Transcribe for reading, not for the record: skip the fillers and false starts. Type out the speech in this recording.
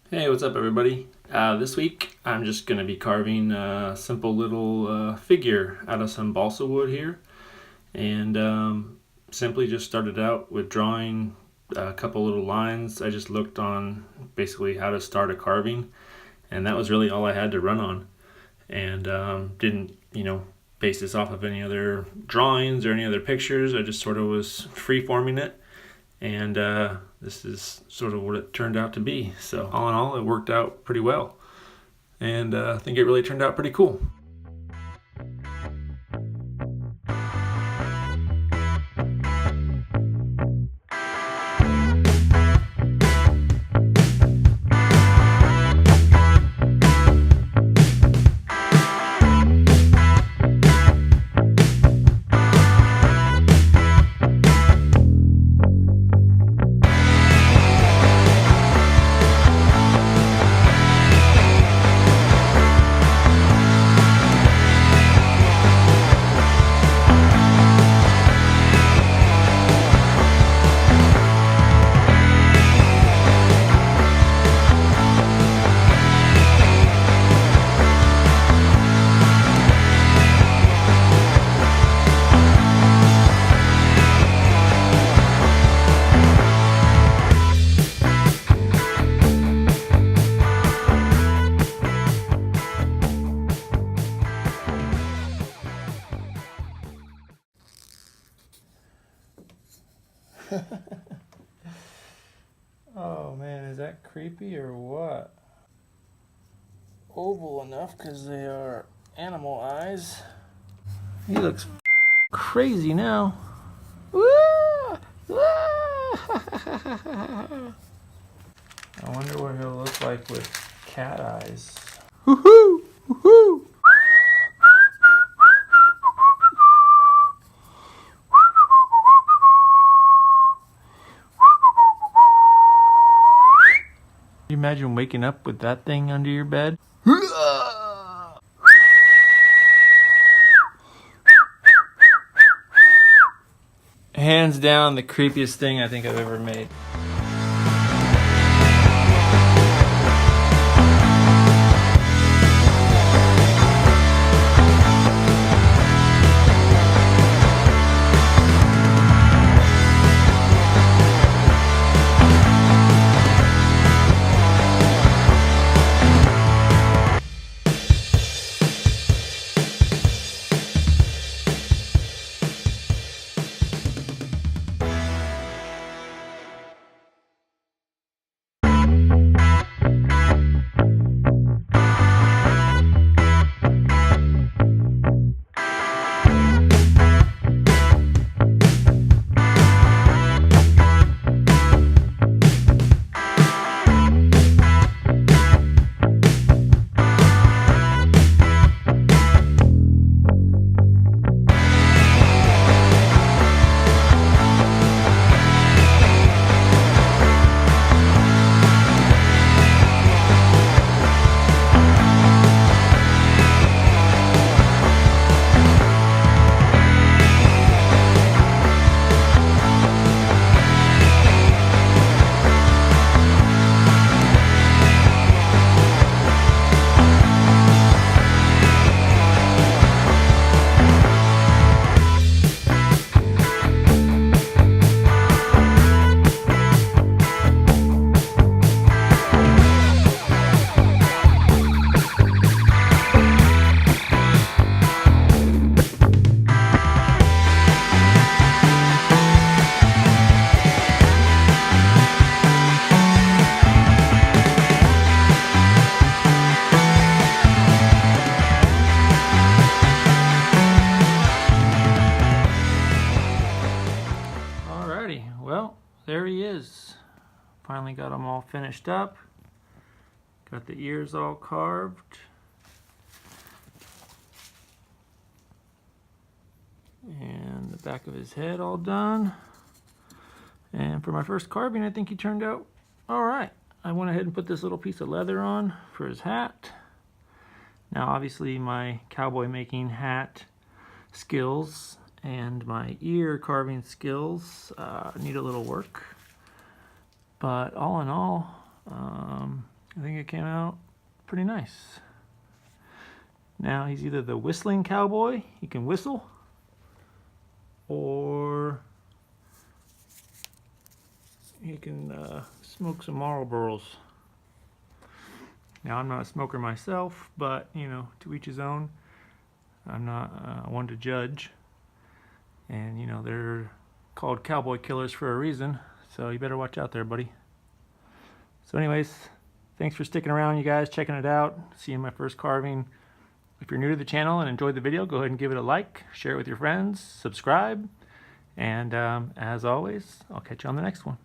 Hey, what's up everybody? This week I'm just going to be carving a simple little figure out of some balsa wood here, and simply just started out with drawing a couple little lines. I just looked on basically how to start a carving, and that was really all I had to run on, and didn't base this off of any other drawings or any other pictures. I just sort of was free forming it, and this is sort of what it turned out to be. So all in all, it worked out pretty well, and I think it really turned out pretty cool. Oh man, is that creepy or what? Oval enough because they are animal eyes. He looks crazy now. I wonder what he'll look like with cat eyes. Woohoo! Woohoo! Can you imagine waking up with that thing under your bed? Hands down the creepiest thing I think I've ever made. Well, there he is. Finally got them all finished up. Got the ears all carved. And the back of his head all done. And for my first carving, I think he turned out all right. I went ahead and put this little piece of leather on for his hat. Now obviously my cowboy making hat skills and my ear carving skills need a little work. But all in all, I think it came out pretty nice. Now he's either the whistling cowboy, he can whistle, or he can smoke some Marlboros. Now I'm not a smoker myself, but you know, to each his own. I'm not one to judge. And you know, they're called cowboy killers for a reason, so you better watch out there, buddy. So anyways, thanks for sticking around, you guys, checking it out, seeing my first carving. If you're new to the channel and enjoyed the video, go ahead and give it a like, share it with your friends, subscribe, and as always, I'll catch you on the next one.